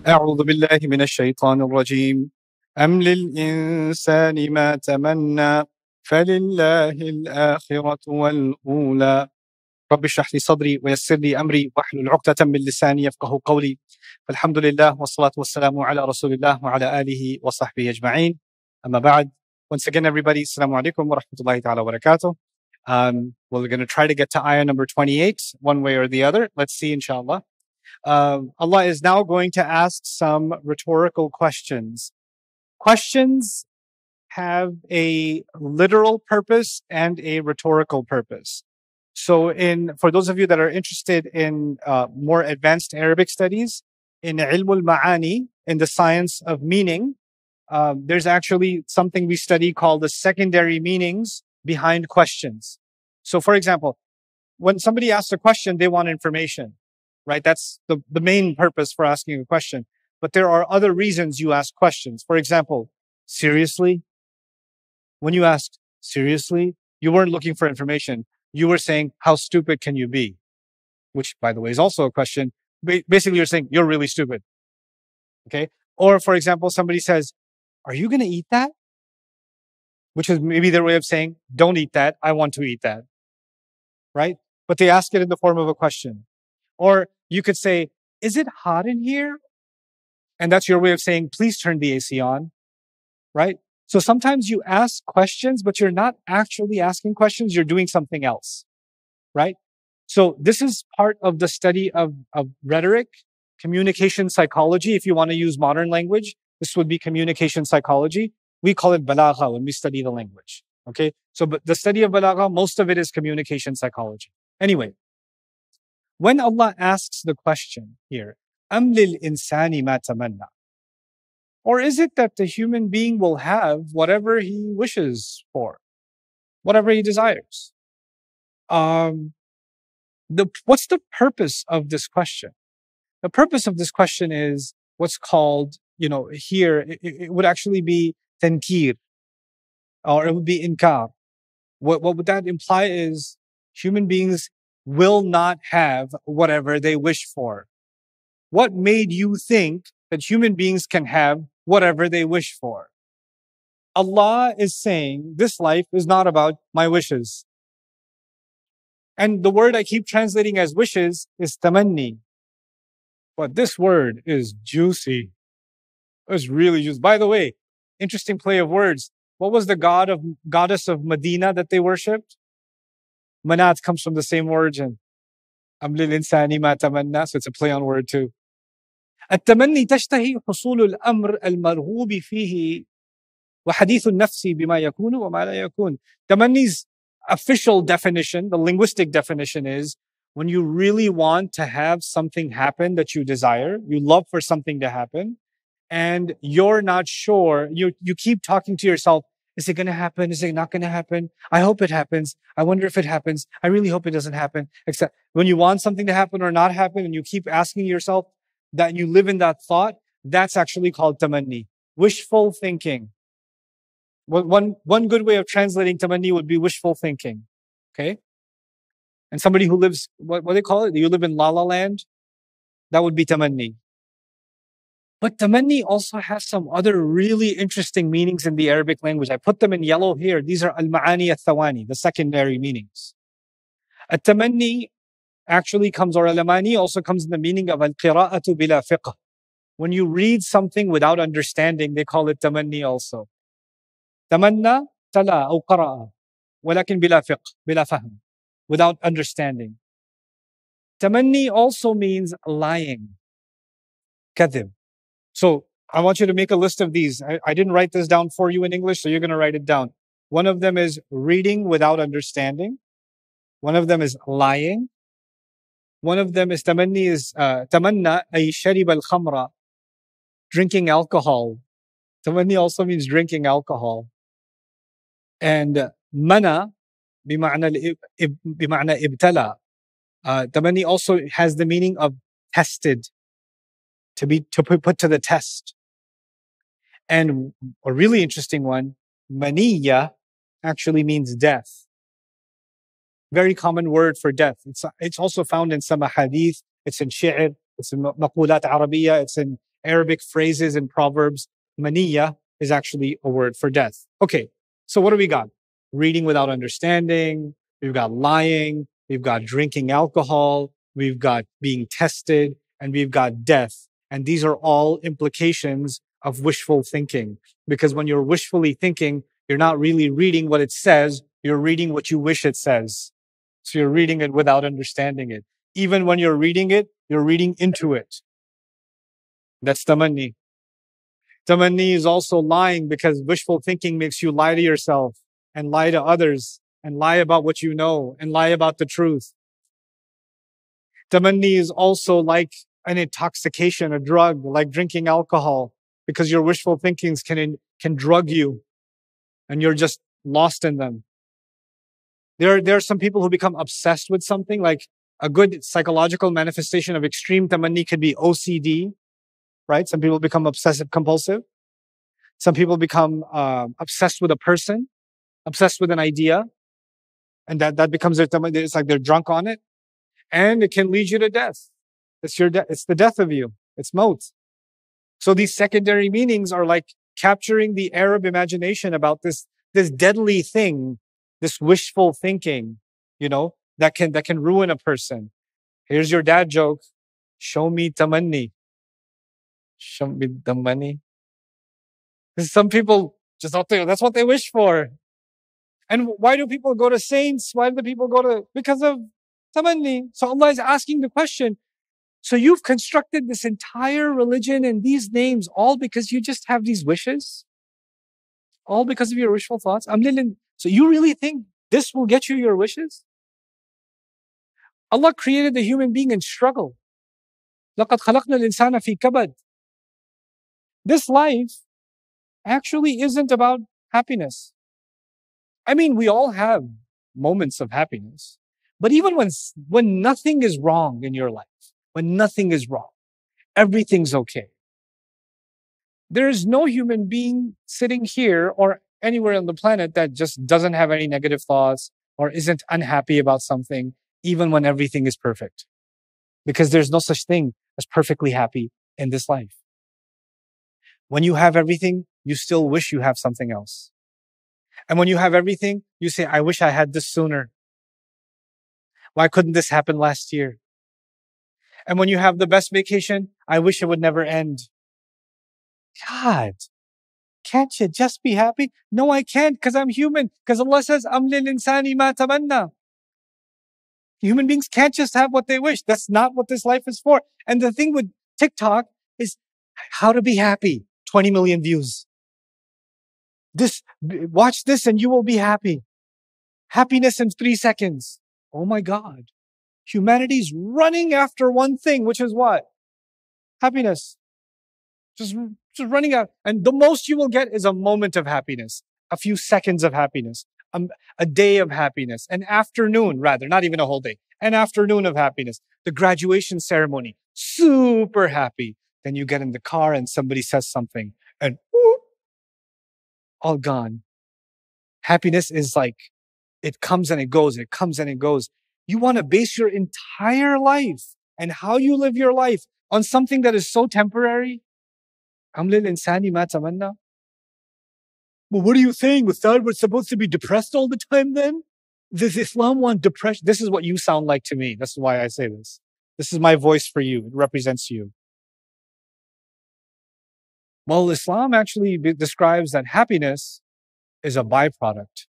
أعوذ بالله من الشيطان الرجيم أم للإنسان ما تمنى فلله الآخرة والأولى رب اشرح لي صدري ويسر لي أمري واحلل عقدة من لساني يفقه قولي فالحمد لله والصلاة والسلام على رسول الله وعلى آله وصحبه أجمعين أما بعد. Once again, everybody, Assalamu alaikum wa rahmatullahi ta'ala wa barakatuh. We're going to try to get to ayah number 28, one way or the other. Let's see, inshallah. Allah is now going to ask some rhetorical questions. Questions have a literal purpose and a rhetorical purpose. So for those of you that are interested in more advanced Arabic studies, in ilmul ma'ani, in the science of meaning, there's actually something we study called the secondary meanings behind questions. So for example, when somebody asks a question, they want information, right? That's the main purpose for asking a question. But there are other reasons you ask questions. For example, seriously? When you asked seriously, you weren't looking for information. You were saying, how stupid can you be? Which, by the way, is also a question. Basically, you're saying, you're really stupid. Okay? Or, for example, somebody says, are you going to eat that? Which is maybe their way of saying, don't eat that. I want to eat that. Right? But they ask it in the form of a question. Or you could say, is it hot in here? And that's your way of saying, please turn the AC on. Right? So sometimes you ask questions, but you're not actually asking questions. You're doing something else. Right? So this is part of the study of rhetoric, communication psychology. If you want to use modern language, this would be communication psychology. We call it balagha when we study the language. Okay? So but the study of balagha, most of it is communication psychology. Anyway, when Allah asks the question here, أَمْ لِلْإِنسَانِ مَا تَمَنَّى? Or is it that the human being will have whatever he wishes for, whatever he desires? What's the purpose of this question? The purpose of this question is what's called, here, it would actually be tankir, or it would be inkar. What would that imply is human beings will not have whatever they wish for. What made you think that human beings can have whatever they wish for? Allah is saying this life is not about my wishes. And the word I keep translating as wishes is temenni. But this word is juicy. It's really juicy. By the way, interesting play of words. What was the goddess of Medina that they worshipped? Manat comes from the same origin. Am lil insani ma tamanna. So it's a play on word too. التمني تشتهي حصول الأمر المرغوب فيه وحديث النفس بما يكون وما لا يكون. Tamanni's official definition, the linguistic definition is when you really want to have something happen that you desire, you love for something to happen, and you're not sure, you keep talking to yourself, is it going to happen? Is it not going to happen? I hope it happens. I wonder if it happens. I really hope it doesn't happen. Except when you want something to happen or not happen, and you keep asking yourself that you live in that thought, that's actually called tamanni. Wishful thinking. One good way of translating tamanni would be wishful thinking. Okay? And somebody who lives, what do they call it? You live in La La Land? That would be tamanni. But tamanni also has some other really interesting meanings in the Arabic language. I put them in yellow here. These are al-ma'ani al-thawani, the secondary meanings. At-tamanni actually comes, or al-amani also comes in the meaning of al-qira'atu bila fiqh. When you read something without understanding, they call it tamanni also. Tamanna, tala, aw qara'a, walakin bila fiqh, bila fahm, without understanding. Tamanni also means lying, kadhib. So I want you to make a list of these. I didn't write this down for you in English, so you're going to write it down. One of them is reading without understanding. One of them is lying. One of them is tamanni is tamanna ay sharib al-khamra, drinking alcohol. Tamanni also means drinking alcohol. And mana bima'na ibtala. Tamanni also has the meaning of tested, to put to the test. And a really interesting one, maniyya, actually means death. Very common word for death. It's also found in some hadith, it's in shi'r, it's in maqulat Arabiya, it's in Arabic phrases and proverbs, maniyya is actually a word for death. Okay, so what do we got? Reading without understanding, we've got lying, we've got drinking alcohol, we've got being tested, and we've got death. And these are all implications of wishful thinking. Because when you're wishfully thinking, you're not really reading what it says, you're reading what you wish it says. So you're reading it without understanding it. Even when you're reading it, you're reading into it. That's temenni. Temenni is also lying, because wishful thinking makes you lie to yourself and lie to others and lie about what you know and lie about the truth. Temenni is also like an intoxication, a drug, like drinking alcohol, because your wishful thinkings can drug you and you're just lost in them. There are some people who become obsessed with something. Like a good psychological manifestation of extreme temenni could be OCD, right? Some people become obsessive compulsive. Some people become obsessed with a person, obsessed with an idea, and that becomes their temenni. It's like they're drunk on it, and it can lead you to death. It's the death of you. It's maut. So these secondary meanings are like capturing the Arab imagination about this deadly thing, this wishful thinking, that can ruin a person. Here's your dad joke. Show me temenni. Show me the money. Some people just out there, that's what they wish for. And why do people go to saints? Why do people go to, because of temenni. So Allah is asking the question, so you've constructed this entire religion and these names all because you just have these wishes? All because of your wishful thoughts? So you really think this will get you your wishes? Allah created the human being in struggle. لَقَدْ خَلَقْنَا الْإِنسَانَ فِي كَبَدٍ. This life actually isn't about happiness. I mean, we all have moments of happiness. But even when nothing is wrong in your life, when nothing is wrong, everything's okay. There is no human being sitting here or anywhere on the planet that just doesn't have any negative thoughts or isn't unhappy about something, even when everything is perfect. Because there's no such thing as perfectly happy in this life. When you have everything, you still wish you have something else. And when you have everything, you say, I wish I had this sooner. Why couldn't this happen last year? And when you have the best vacation, I wish it would never end. God, can't you just be happy? No, I can't, because I'm human. Because Allah says, Am lil insani ma tamanna. Human beings can't just have what they wish. That's not what this life is for. And the thing with TikTok is how to be happy. 20 million views. Watch this and you will be happy. Happiness in 3 seconds. Oh my God. Humanity's running after one thing, which is what? Happiness. Just running out. And the most you will get is a moment of happiness. A few seconds of happiness. A day of happiness. An afternoon, rather. Not even a whole day. An afternoon of happiness. The graduation ceremony. Super happy. Then you get in the car and somebody says something. And whoop, all gone. Happiness is like, it comes and it goes. It comes and it goes. You want to base your entire life and how you live your life on something that is so temporary? Am lil insani ma tamanna. Well, what are you saying? With that, we're supposed to be depressed all the time then? Does Islam want depression? This is what you sound like to me. This is why I say this. This is my voice for you. It represents you. Well, Islam actually describes that happiness is a byproduct.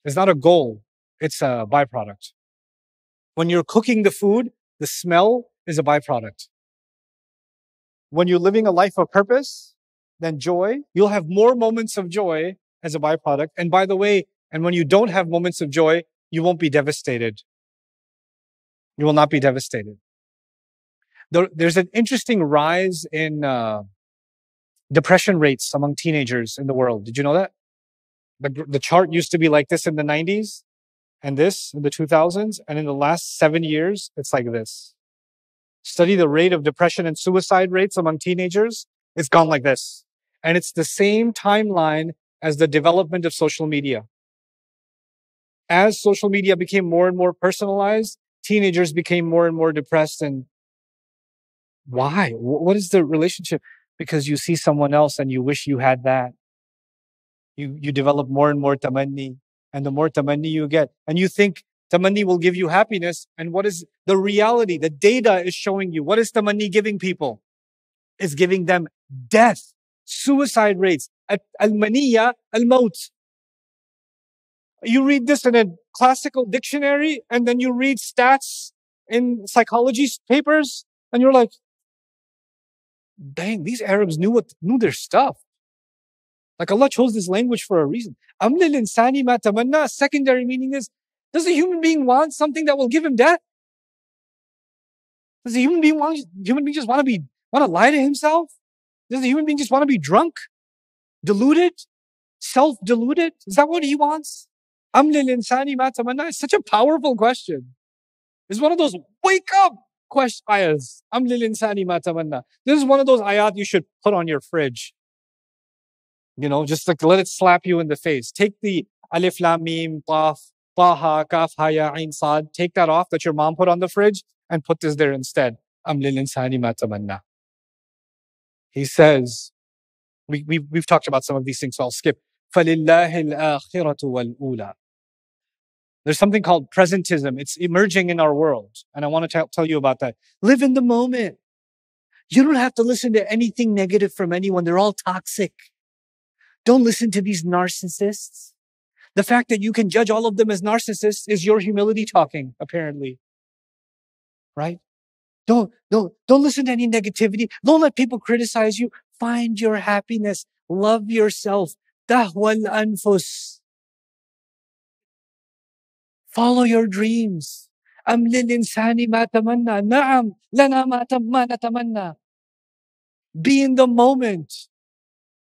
It's not a goal. It's a byproduct. When you're cooking the food, the smell is a byproduct. When you're living a life of purpose, then joy, you'll have more moments of joy as a byproduct. And by the way, and when you don't have moments of joy, you won't be devastated. You will not be devastated. There's an interesting rise in depression rates among teenagers in the world. Did you know that? The chart used to be like this in the 90s and this in the 2000s. And in the last 7 years, it's like this. Study the rate of depression and suicide rates among teenagers. It's gone like this. And it's the same timeline as the development of social media. As social media became more and more personalized, teenagers became more and more depressed and Why? What is the relationship? Because you see someone else and you wish you had that. You develop more and more temenni, and the more temenni you get, and you think temenni will give you happiness. And what is the reality? The data is showing you. What is temenni giving people? It's giving them death, suicide rates, al-maniyya, al-maut. You read this in a classical dictionary, and then you read stats in psychology papers, and you're like, dang, these Arabs knew their stuff. Like Allah chose this language for a reason. Am lil insani ma tamanna. Secondary meaning is, does a human being want something that will give him death? Does a human being just want to lie to himself? Does a human being just want to be drunk, deluded, self-deluded? Is that what he wants? Am lil insani ma tamanna. It's such a powerful question. It's one of those wake up ayahs. Am lil insani ma tamanna. This is one of those ayat you should put on your fridge. Just like let it slap you in the face. Take the alif lam mim qaf taha kaf ha ya ain sad. Take that off that your mom put on the fridge and put this there instead. Am lil insani ma tamanna. He says, we've talked about some of these things, so I'll skip. فَلِلَّهِ الْآخِرَةُ وَالْأُولَى. There's something called presentism. It's emerging in our world, and I want to tell you about that. Live in the moment. You don't have to listen to anything negative from anyone. They're all toxic. Don't listen to these narcissists. The fact that you can judge all of them as narcissists is your humility talking, apparently. Right? Don't listen to any negativity. Don't let people criticize you. Find your happiness. Love yourself. Tahwal anfus. Follow your dreams. Am lil insani ma tamanna. Na'am lana ma natamanna. Be in the moment.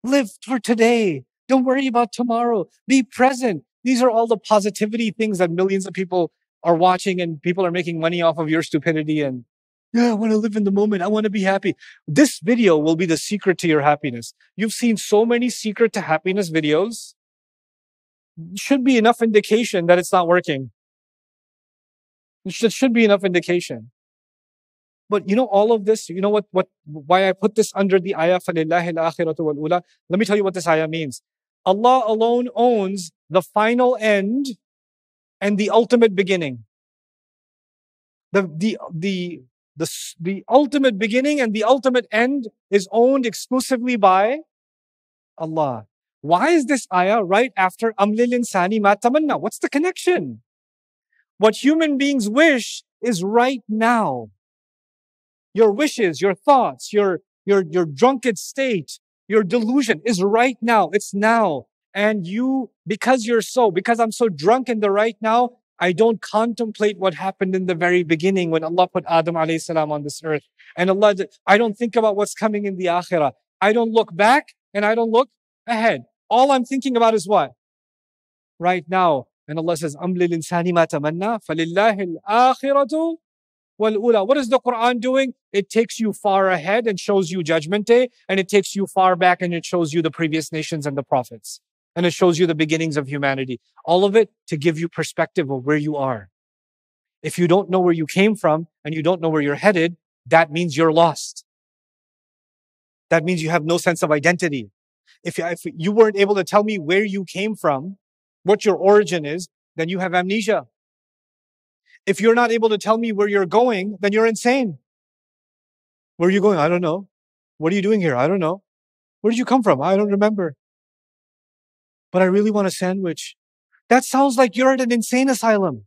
Live for today. Don't worry about tomorrow. Be present. These are all the positivity things that millions of people are watching, and people are making money off of your stupidity. And I want to live in the moment. I want to be happy. This video will be the secret to your happiness. You've seen so many secret to happiness videos. It should be enough indication that it's not working. It should be enough indication. But all of this, why I put this under the ayah, فَلِلَّهِ الْآخِرَةُ وَالْأُولَى. Let me tell you what this ayah means. Allah alone owns the final end and the ultimate beginning. The ultimate beginning and the ultimate end is owned exclusively by Allah. Why is this ayah right after Am lil insani ma tamanna? What's the connection? What human beings wish is right now. Your wishes, your thoughts, your drunken state, your delusion is right now. It's now. And because I'm so drunk in the right now, I don't contemplate what happened in the very beginning when Allah put Adam alayhi salam on this earth. And I don't think about what's coming in the akhirah. I don't look back and I don't look ahead. All I'm thinking about is what? Right now. And Allah says, Am lil insani ma tamanna, falillahi al-akhiratu wal-ula. What is the Quran doing? It takes you far ahead and shows you Judgment Day, and it takes you far back and it shows you the previous nations and the prophets. And it shows you the beginnings of humanity. All of it to give you perspective of where you are. If you don't know where you came from and you don't know where you're headed, that means you're lost. That means you have no sense of identity. If you weren't able to tell me where you came from, what your origin is, then you have amnesia. If you're not able to tell me where you're going, then you're insane. Where are you going? I don't know. What are you doing here? I don't know. Where did you come from? I don't remember. But I really want a sandwich. That sounds like you're at an insane asylum.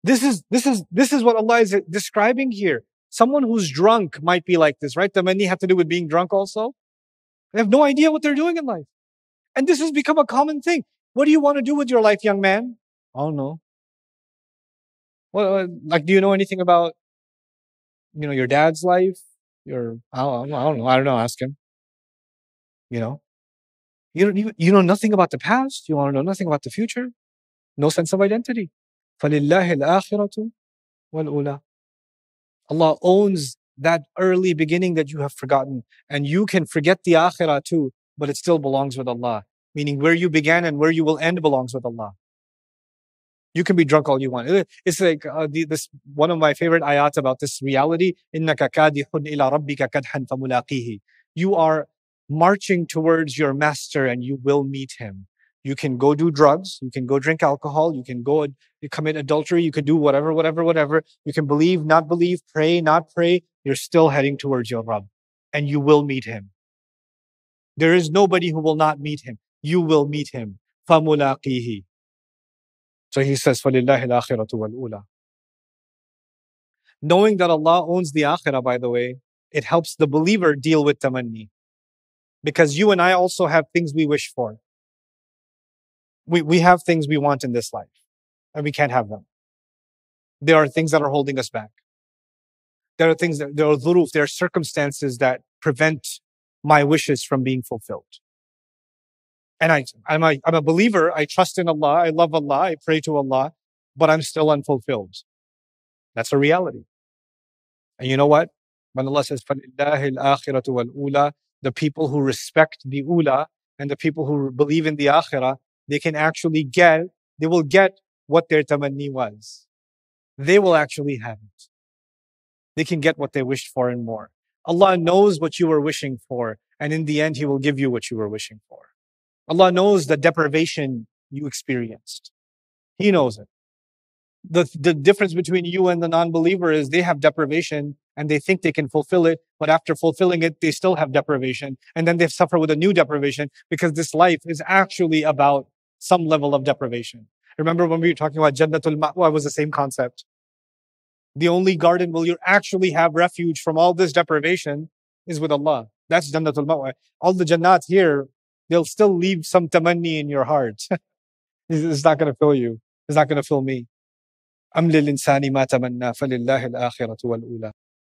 This is what Allah is describing here. Someone who's drunk might be like this, right? The many have to do with being drunk also. They have no idea what they're doing in life. And this has become a common thing. What do you want to do with your life, young man? I don't know. Well, do you know anything about, your dad's life? I don't know. Ask him. You know nothing about the past. You want to know nothing about the future. No sense of identity. فَلِلَّهِ الْآخِرَةُ وَالْأُولَى. Allah owns that early beginning that you have forgotten. And you can forget the akhirah too, but it still belongs with Allah. Meaning where you began and where you will end belongs with Allah. You can be drunk all you want. It's like this one of my favorite ayat about this reality. إِنَّكَ كَادِحٌ إِلَى رَبِّكَ كَدْحًا فَمُلَاقِيهِ. You are marching towards your master and you will meet him. You can go do drugs. You can go drink alcohol. You can go commit adultery. You can do whatever. You can believe, not believe, pray, not pray. You're still heading towards your Rabb and you will meet him. There is nobody who will not meet him. You will meet him. فَمُلَاقِيهِ. So he says, فَلِلَّهِ الْآخِرَةُ وَالْأُولَى. Knowing that Allah owns the akhirah, by the way, it helps the believer deal with temenni. Because you and I also have things we wish for. We have things we want in this life, and we can't have them. There are things that are holding us back. There are dhuruf, there are circumstances that prevent my wishes from being fulfilled. And I'm a believer, I trust in Allah, I love Allah, I pray to Allah, but I'm still unfulfilled. That's a reality. And you know what? When Allah says, فَلِلَّهِ الْآخِرَةُ وَالْأُولَى, the people who respect the ula and the people who believe in the akhirah, they will get what their tamanni was. They will actually have it. They can get what they wished for and more. Allah knows what you were wishing for, and in the end, He will give you what you were wishing for. Allah knows the deprivation you experienced. He knows it. The difference between you and the non-believer is they have deprivation and they think they can fulfill it, but after fulfilling it, they still have deprivation. And then they suffer with a new deprivation because this life is actually about some level of deprivation. Remember when we were talking about Jannatul Ma'wa, was the same concept. The only garden where you actually have refuge from all this deprivation is with Allah. That's Jannatul Ma'wa. All the Jannat here, they'll still leave some tamanni in your heart. It's not going to fill you. It's not going to fill me. أَمْ لِلْإِنسَانِ مَا تَمَنَّى فَلِلَّهِ الْآخِرَةُ وَالْأُولَى.